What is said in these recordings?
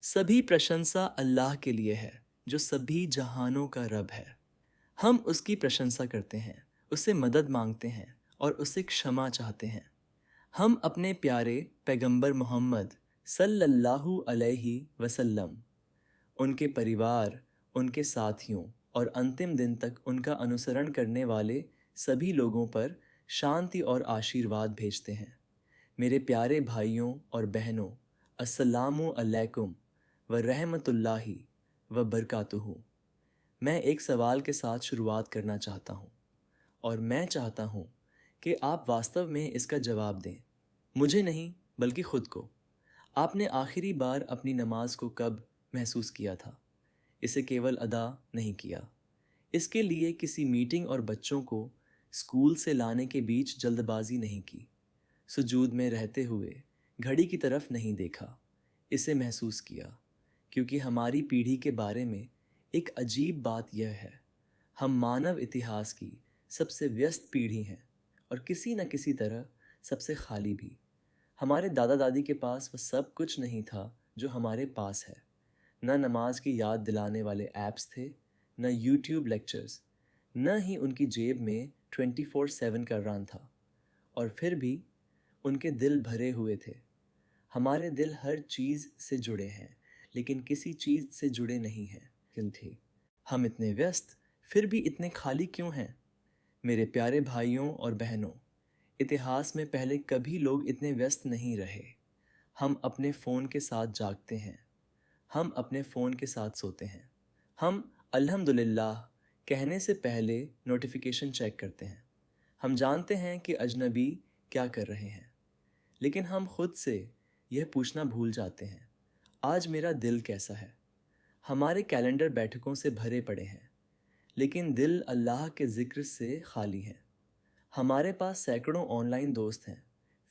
सभी प्रशंसा अल्लाह के लिए है जो सभी जहानों का रब है। हम उसकी प्रशंसा करते हैं, उससे मदद मांगते हैं और उससे क्षमा चाहते हैं। हम अपने प्यारे पैगंबर मोहम्मद सल्लल्लाहु अलैहि वसल्लम, उनके परिवार, उनके साथियों और अंतिम दिन तक उनका अनुसरण करने वाले सभी लोगों पर शांति और आशीर्वाद भेजते हैं। मेरे प्यारे भाइयों और बहनों, अस्सलामु अलैकुम व रहमतुल्लाहि व बरकातुहू। मैं एक सवाल के साथ शुरुआत करना चाहता हूँ और मैं चाहता हूँ कि आप वास्तव में इसका जवाब दें, मुझे नहीं बल्कि खुद को। आपने आखिरी बार अपनी नमाज को कब महसूस किया था? इसे केवल अदा नहीं किया, इसके लिए किसी मीटिंग और बच्चों को स्कूल से लाने के बीच जल्दबाजी नहीं की, सुजूद में रहते हुए घड़ी की तरफ नहीं देखा, इसे महसूस किया। क्योंकि हमारी पीढ़ी के बारे में एक अजीब बात यह है, हम मानव इतिहास की सबसे व्यस्त पीढ़ी हैं और किसी न किसी तरह सबसे खाली भी। हमारे दादा दादी के पास वह सब कुछ नहीं था जो हमारे पास है। न नमाज की याद दिलाने वाले ऐप्स थे, न यूट्यूब लेक्चर्स, न ही उनकी जेब में 24/7 का रन था। और फिर भी उनके दिल भरे हुए थे। हमारे दिल हर चीज़ से जुड़े हैं, लेकिन किसी चीज़ से जुड़े नहीं हैं। किन थे हम इतने व्यस्त, फिर भी इतने खाली क्यों हैं? मेरे प्यारे भाइयों और बहनों, इतिहास में पहले कभी लोग इतने व्यस्त नहीं रहे। हम अपने फ़ोन के साथ जागते हैं, हम अपने फ़ोन के साथ सोते हैं, हम अल्हम्दुलिल्लाह कहने से पहले नोटिफिकेशन चेक करते हैं। हम जानते हैं कि अजनबी क्या कर रहे हैं, लेकिन हम खुद से यह पूछना भूल जाते हैं, आज मेरा दिल कैसा है? हमारे कैलेंडर बैठकों से भरे पड़े हैं, लेकिन दिल अल्लाह के ज़िक्र से खाली हैं। हमारे पास सैकड़ों ऑनलाइन दोस्त हैं,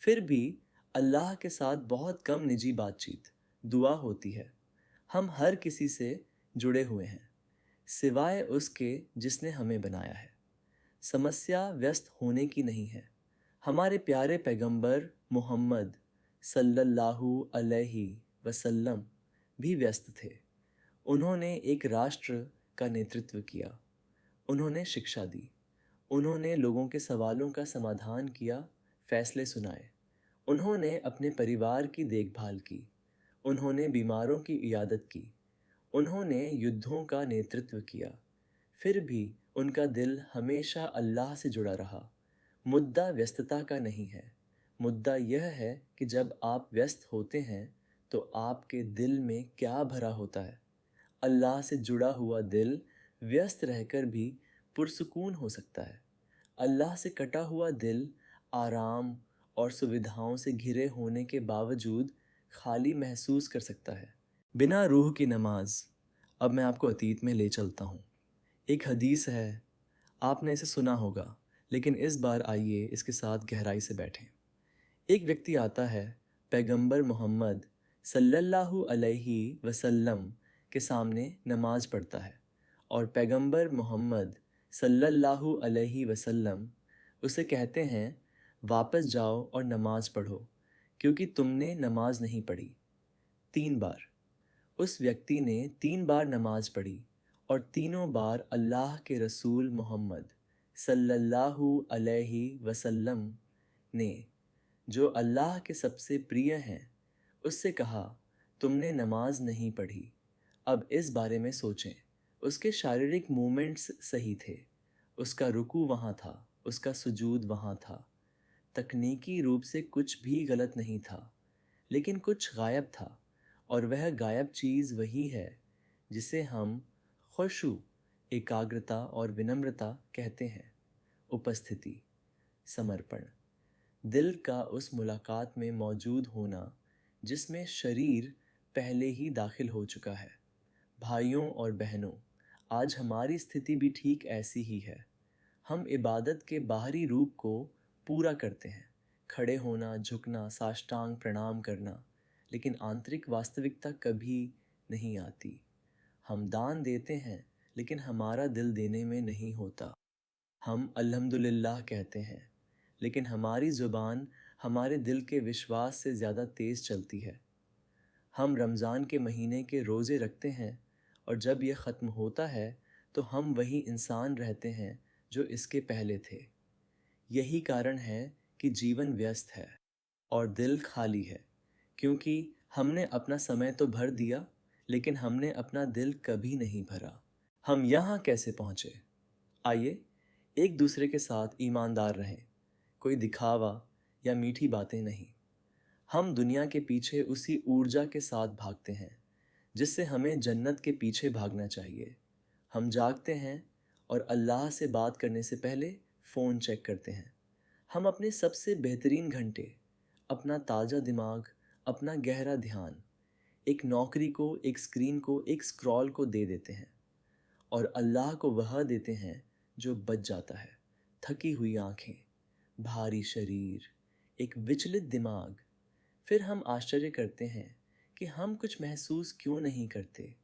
फिर भी अल्लाह के साथ बहुत कम निजी बातचीत, दुआ होती है। हम हर किसी से जुड़े हुए हैं, सिवाय उसके जिसने हमें बनाया है। समस्या व्यस्त होने की नहीं है। हमारे प्यारे पैगंबर मोहम्मद सल्लल्लाहु अलैहि वसल्लम भी व्यस्त थे। उन्होंने एक राष्ट्र का नेतृत्व किया, उन्होंने शिक्षा दी, उन्होंने लोगों के सवालों का समाधान किया, फैसले सुनाए। उन्होंने अपने परिवार की देखभाल की, उन्होंने बीमारों की इयादत की, उन्होंने युद्धों का नेतृत्व किया। फिर भी उनका दिल हमेशा अल्लाह से जुड़ा रहा। मुद्दा व्यस्तता का नहीं है, मुद्दा यह है कि जब आप व्यस्त होते हैं तो आपके दिल में क्या भरा होता है। अल्लाह से जुड़ा हुआ दिल व्यस्त रहकर भी पुरसुकून हो सकता है। अल्लाह से कटा हुआ दिल आराम और सुविधाओं से घिरे होने के बावजूद खाली महसूस कर सकता है। बिना रूह की नमाज। अब मैं आपको अतीत में ले चलता हूँ। एक हदीस है, आपने इसे सुना होगा, लेकिन इस बार आइए इसके साथ गहराई से बैठें। एक व्यक्ति आता है, पैगंबर मोहम्मद सल्लल्लाहु अलैहि वसल्लम के सामने नमाज पढ़ता है और पैगंबर मोहम्मद सल्लल्लाहु अलैहि वसल्लम उसे कहते हैं, वापस जाओ और नमाज पढ़ो क्योंकि तुमने नमाज नहीं पढ़ी। 3 बार उस व्यक्ति ने 3 बार नमाज पढ़ी और तीनों बार अल्लाह के रसूल मोहम्मद सल्लल्लाहु अलैहि वसल्लम ने, जो अल्लाह के सबसे प्रिय हैं, उससे कहा, तुमने नमाज नहीं पढ़ी। अब इस बारे में सोचें। उसके शारीरिक मूवमेंट्स सही थे, उसका रुकू वहाँ था, उसका सुजूद वहाँ था, तकनीकी रूप से कुछ भी गलत नहीं था, लेकिन कुछ गायब था। और वह गायब चीज़ वही है जिसे हम खुशू, एकाग्रता और विनम्रता कहते हैं। उपस्थिति, समर्पण, दिल का उस मुलाकात में मौजूद होना जिसमें शरीर पहले ही दाखिल हो चुका है। भाइयों और बहनों, आज हमारी स्थिति भी ठीक ऐसी ही है। हम इबादत के बाहरी रूप को पूरा करते हैं, खड़े होना, झुकना, साष्टांग प्रणाम करना, लेकिन आंतरिक वास्तविकता कभी नहीं आती। हम दान देते हैं, लेकिन हमारा दिल देने में नहीं होता। हम अल्हम्दुलिल्लाह कहते हैं, लेकिन हमारी ज़ुबान हमारे दिल के विश्वास से ज़्यादा तेज़ चलती है। हम रमज़ान के महीने के रोज़े रखते हैं और जब यह ख़त्म होता है तो हम वही इंसान रहते हैं जो इसके पहले थे। यही कारण है कि जीवन व्यस्त है और दिल खाली है, क्योंकि हमने अपना समय तो भर दिया लेकिन हमने अपना दिल कभी नहीं भरा। हम यहाँ कैसे पहुँचे? आइए एक दूसरे के साथ ईमानदार रहें, कोई दिखावा या मीठी बातें नहीं। हम दुनिया के पीछे उसी ऊर्जा के साथ भागते हैं जिससे हमें जन्नत के पीछे भागना चाहिए। हम जागते हैं और अल्लाह से बात करने से पहले फ़ोन चेक करते हैं। हम अपने सबसे बेहतरीन घंटे, अपना ताज़ा दिमाग, अपना गहरा ध्यान एक नौकरी को, एक स्क्रीन को, एक स्क्रॉल को दे देते हैं और अल्लाह को वह देते हैं जो बच जाता है। थकी हुई आंखें, भारी शरीर, एक विचलित दिमाग। फिर हम आश्चर्य करते हैं कि हम कुछ महसूस क्यों नहीं करते।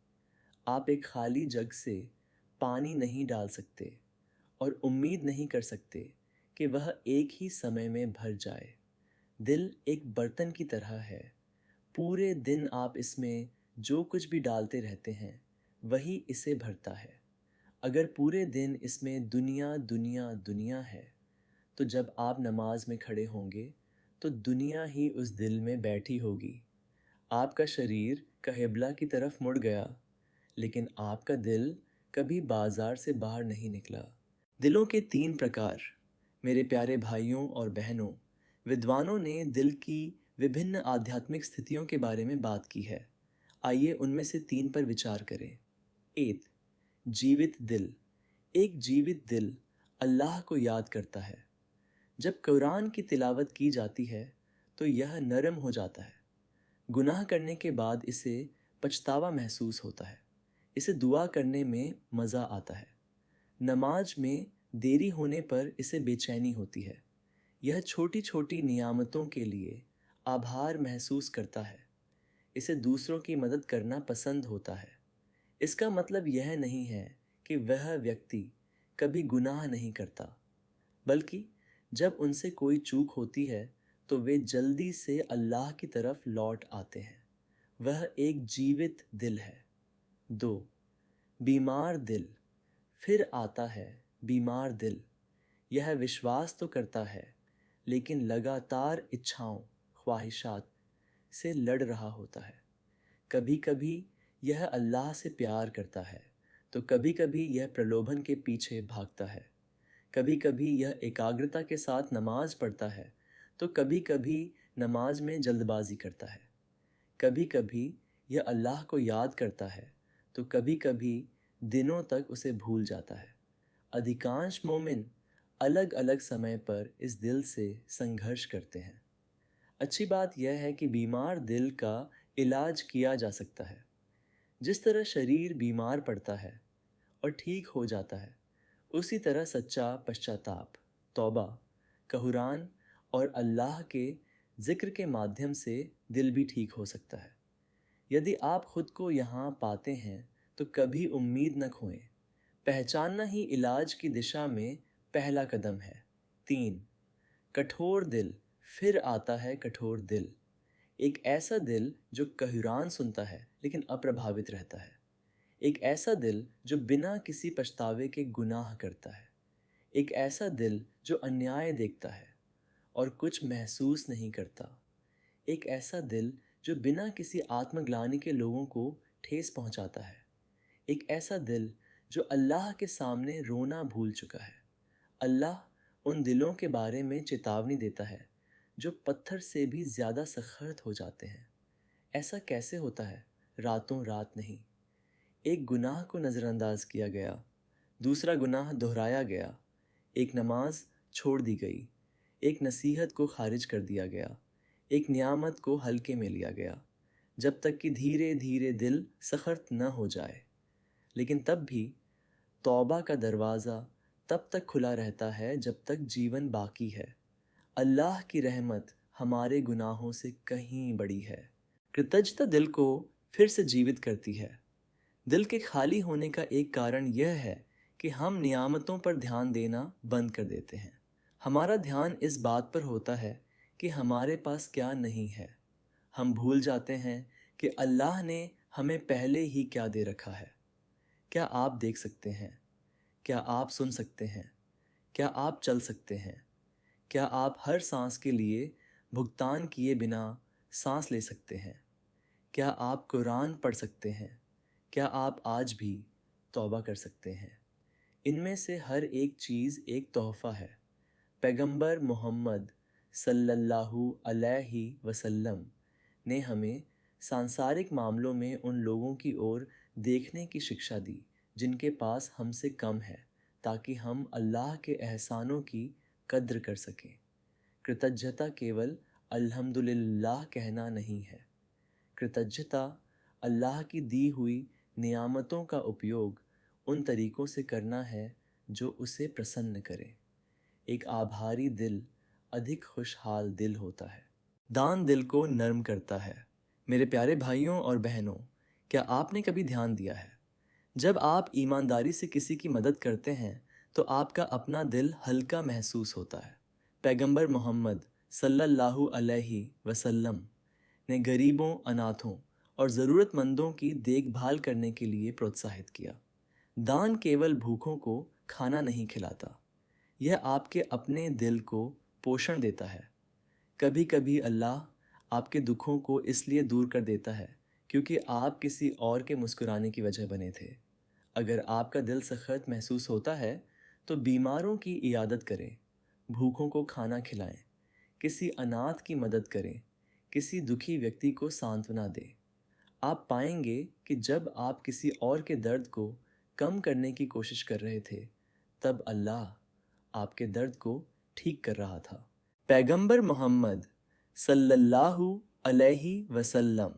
आप एक खाली जग से पानी नहीं डाल सकते और उम्मीद नहीं कर सकते कि वह एक ही समय में भर जाए। दिल एक बर्तन की तरह है। पूरे दिन आप इसमें जो कुछ भी डालते रहते हैं वही इसे भरता है। अगर पूरे दिन इसमें दुनिया दुनिया दुनिया है तो जब आप नमाज में खड़े होंगे तो दुनिया ही उस दिल में बैठी होगी। आपका शरीर क़िबला की तरफ मुड़ गया लेकिन आपका दिल कभी बाजार से बाहर नहीं निकला। दिलों के 3 प्रकार। मेरे प्यारे भाइयों और बहनों, विद्वानों ने दिल की विभिन्न आध्यात्मिक स्थितियों के बारे में बात की है। आइए उनमें से 3 पर विचार करें। 1. जीवित दिल। एक जीवित दिल अल्लाह को याद करता है। जब कुरान की तिलावत की जाती है तो यह नरम हो जाता है। गुनाह करने के बाद इसे पछतावा महसूस होता है। इसे दुआ करने में मज़ा आता है। नमाज में देरी होने पर इसे बेचैनी होती है। यह छोटी छोटी नियामतों के लिए आभार महसूस करता है। इसे दूसरों की मदद करना पसंद होता है। इसका मतलब यह नहीं है कि वह व्यक्ति कभी गुनाह नहीं करता, बल्कि जब उनसे कोई चूक होती है तो वे जल्दी से अल्लाह की तरफ लौट आते हैं। वह एक जीवित दिल है। 2. बीमार दिल। फिर आता है बीमार दिल। यह विश्वास तो करता है लेकिन लगातार इच्छाओं, ख्वाहिशात से लड़ रहा होता है। कभी कभी यह अल्लाह से प्यार करता है तो कभी कभी यह प्रलोभन के पीछे भागता है। कभी कभी यह एकाग्रता के साथ नमाज पढ़ता है तो कभी कभी नमाज में जल्दबाजी करता है। कभी कभी यह अल्लाह को याद करता है तो कभी कभी दिनों तक उसे भूल जाता है। अधिकांश मोमिन अलग अलग समय पर इस दिल से संघर्ष करते हैं। अच्छी बात यह है कि बीमार दिल का इलाज किया जा सकता है। जिस तरह शरीर बीमार पड़ता है और ठीक हो जाता है, उसी तरह सच्चा पश्चाताप, तौबा, कुरान और अल्लाह के ज़िक्र के माध्यम से दिल भी ठीक हो सकता है। यदि आप खुद को यहाँ पाते हैं तो कभी उम्मीद न खोएं। पहचानना ही इलाज की दिशा में पहला कदम है। 3. कठोर दिल। फिर आता है कठोर दिल। एक ऐसा दिल जो कुरान सुनता है लेकिन अप्रभावित रहता है। एक ऐसा दिल जो बिना किसी पछतावे के गुनाह करता है। एक ऐसा दिल जो अन्याय देखता है और कुछ महसूस नहीं करता। एक ऐसा दिल जो बिना किसी आत्मग्लानि के लोगों को ठेस पहुंचाता है। एक ऐसा दिल जो अल्लाह के सामने रोना भूल चुका है। अल्लाह उन दिलों के बारे में चेतावनी देता है जो पत्थर से भी ज़्यादा सख्त हो जाते हैं। ऐसा कैसे होता है? रातों रात नहीं। एक गुनाह को नज़रअंदाज किया गया, दूसरा गुनाह दोहराया गया, एक नमाज छोड़ दी गई, एक नसीहत को खारिज कर दिया गया, एक नियामत को हल्के में लिया गया, जब तक कि धीरे धीरे दिल सख्त न हो जाए। लेकिन तब भी तौबा का दरवाज़ा तब तक खुला रहता है जब तक जीवन बाकी है। अल्लाह की रहमत हमारे गुनाहों से कहीं बड़ी है। कृतज्ञता दिल को फिर से जीवित करती है। दिल के खाली होने का एक कारण यह है कि हम नियामतों पर ध्यान देना बंद कर देते हैं। हमारा ध्यान इस बात पर होता है कि हमारे पास क्या नहीं है। हम भूल जाते हैं कि अल्लाह ने हमें पहले ही क्या दे रखा है। क्या आप देख सकते हैं? क्या आप सुन सकते हैं? क्या आप चल सकते हैं? क्या आप हर सांस के लिए भुगतान किए बिना सांस ले सकते हैं? क्या आप कुरान पढ़ सकते हैं? क्या आप आज भी तौबा कर सकते हैं? इनमें से हर एक चीज़ एक तोहफ़ा है। पैगंबर मोहम्मद सल्लल्लाहु अलैहि वसल्लम ने हमें सांसारिक मामलों में उन लोगों की ओर देखने की शिक्षा दी जिनके पास हमसे कम है, ताकि हम अल्लाह के एहसानों की कद्र कर सकें। कृतज्ञता केवल अल्हम्दुलिल्लाह कहना नहीं है। कृतज्ञता अल्लाह की दी हुई नियामतों का उपयोग उन तरीक़ों से करना है जो उसे प्रसन्न करे। एक आभारी दिल अधिक खुशहाल दिल होता है। दान दिल को नर्म करता है। मेरे प्यारे भाइयों और बहनों, क्या आपने कभी ध्यान दिया है, जब आप ईमानदारी से किसी की मदद करते हैं तो आपका अपना दिल हल्का महसूस होता है। पैगंबर मोहम्मद सल्लल्लाहु अलैहि वसल्लम ने गरीबों, अनाथों और ज़रूरतमंदों की देखभाल करने के लिए प्रोत्साहित किया। दान केवल भूखों को खाना नहीं खिलाता, यह आपके अपने दिल को पोषण देता है। कभी कभी अल्लाह आपके दुखों को इसलिए दूर कर देता है क्योंकि आप किसी और के मुस्कुराने की वजह बने थे। अगर आपका दिल सख्त महसूस होता है तो बीमारों की इयादत करें, भूखों को खाना खिलाएं, किसी अनाथ की मदद करें, किसी दुखी व्यक्ति को सांत्वना दें। आप पाएंगे कि जब आप किसी और के दर्द को कम करने की कोशिश कर रहे थे, तब अल्लाह आपके दर्द को ठीक कर रहा था। पैगंबर मोहम्मद सल्लल्लाहु अलैहि वसल्लम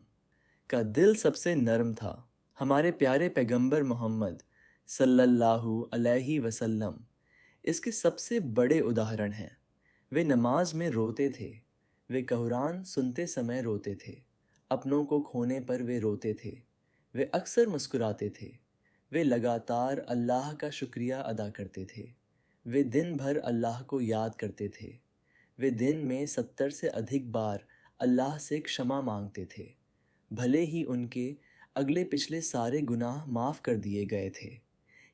का दिल सबसे नर्म था। हमारे प्यारे पैगंबर मोहम्मद सल्लल्लाहु अलैहि वसल्लम इसके सबसे बड़े उदाहरण हैं। वे नमाज में रोते थे, वे कुरान सुनते समय रोते थे, अपनों को खोने पर वे रोते थे, वे अक्सर मुस्कुराते थे, वे लगातार अल्लाह का शुक्रिया अदा करते थे, वे दिन भर अल्लाह को याद करते थे, वे दिन में 70 से अधिक बार अल्लाह से क्षमा मांगते थे, भले ही उनके अगले पिछले सारे गुनाह माफ़ कर दिए गए थे।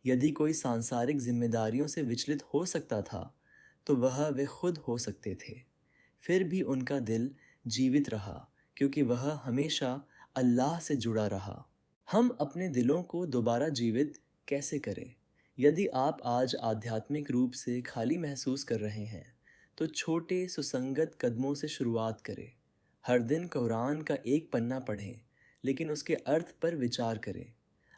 यदि कोई सांसारिक जिम्मेदारियों से विचलित हो सकता था तो वह वे खुद हो सकते थे, फिर भी उनका दिल जीवित रहा क्योंकि वह हमेशा अल्लाह से जुड़ा रहा। हम अपने दिलों को दोबारा जीवित कैसे करें? यदि आप आज आध्यात्मिक रूप से खाली महसूस कर रहे हैं तो छोटे सुसंगत कदमों से शुरुआत करें। हर दिन कुरान का एक पन्ना पढ़ें, लेकिन उसके अर्थ पर विचार करें।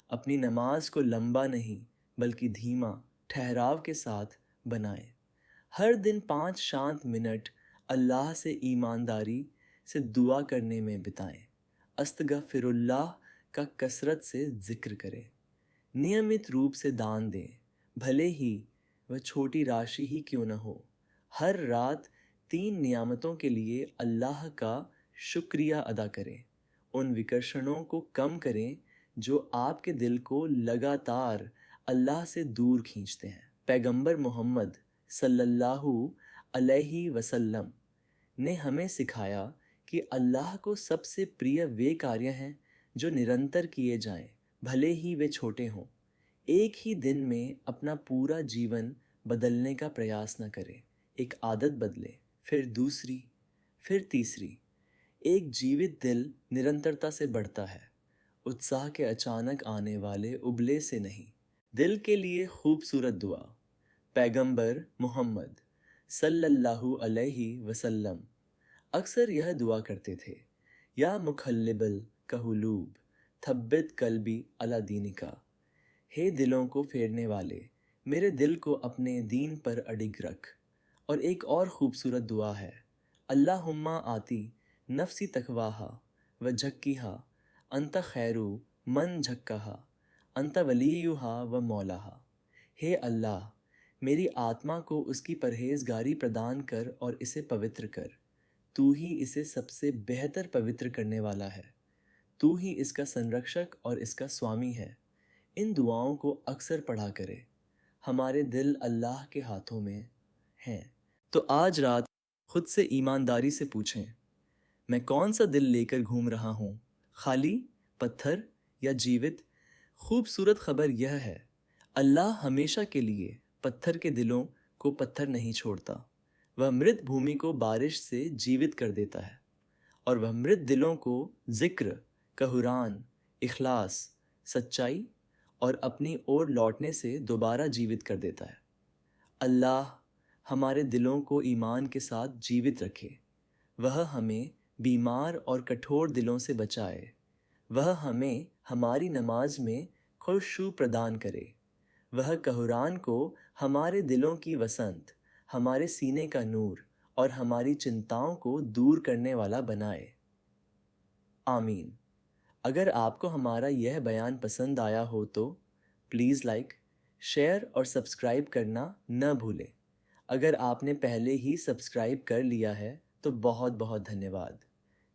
अपनी नमाज को लंबा नहीं बल्कि धीमा, ठहराव के साथ बनाएं। हर दिन 5 शांत मिनट अल्लाह से ईमानदारी से दुआ करने में बिताएं। अस्तगफिरुल्लाह का कसरत से जिक्र करें। नियमित रूप से दान दें, भले ही वह छोटी राशि ही क्यों न हो। हर रात 3 नियामतों के लिए अल्लाह का शुक्रिया अदा करें। उन विकर्षणों को कम करें जो आपके दिल को लगातार अल्लाह से दूर खींचते हैं। पैगंबर मोहम्मद सल्लल्लाहु अलैहि वसल्लम ने हमें सिखाया कि अल्लाह को सबसे प्रिय वे कार्य हैं जो निरंतर किए जाएं, भले ही वे छोटे हों। एक ही दिन में अपना पूरा जीवन बदलने का प्रयास न करें। एक आदत बदले, फिर दूसरी, फिर तीसरी। एक जीवित दिल निरंतरता से बढ़ता है, उत्साह के अचानक आने वाले उबले से नहीं। दिल के लिए खूबसूरत दुआ। पैगंबर मोहम्मद सल्लल्लाहु अलैहि वसल्लम अक्सर यह दुआ करते थे, या मुखल्लिबल कहलूब थब्बित कल्बी अला दीनिका। हे दिलों को फेरने वाले, मेरे दिल को अपने दीन पर अडिग रख। और एक और ख़ूबसूरत दुआ है, अल्लाहुम्मा आती नफ्सी तकवाहा व झक्कीहा अंत खैरू मन झक्काहा अंत वलीयुहा व मौलाहा। हे अल्लाह, मेरी आत्मा को उसकी परहेजगारी प्रदान कर और इसे पवित्र कर। तू ही इसे सबसे बेहतर पवित्र करने वाला है। तू ही इसका संरक्षक और इसका स्वामी है। इन दुआओं को अक्सर पढ़ा करें। हमारे दिल अल्लाह के हाथों में हैं। तो आज रात खुद से ईमानदारी से पूछें, मैं कौन सा दिल लेकर घूम रहा हूँ खाली, पत्थर या जीवित, खूबसूरत खबर यह है, अल्लाह हमेशा के लिए पत्थर के दिलों को पत्थर नहीं छोड़ता। वह मृत भूमि को बारिश से जीवित कर देता है और वह मृत दिलों को जिक्र, कहरान, इखलास, सच्चाई और अपनी ओर लौटने से दोबारा जीवित कर देता है। अल्लाह हमारे दिलों को ईमान के साथ जीवित रखे। वह हमें बीमार और कठोर दिलों से बचाए। वह हमें हमारी नमाज में खुशबू प्रदान करे। वह कहरान को हमारे दिलों की वसंत, हमारे सीने का नूर और हमारी चिंताओं को दूर करने वाला बनाए। आमीन। अगर आपको हमारा यह बयान पसंद आया हो तो प्लीज़ लाइक, शेयर और सब्सक्राइब करना न भूलें। अगर आपने पहले ही सब्सक्राइब कर लिया है तो बहुत बहुत धन्यवाद।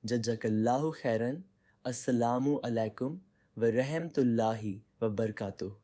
जज़ाकल्लाहु खैरन। अस्सलामु अलैकुम व रहमतुल्लाहि व बरकातुहू।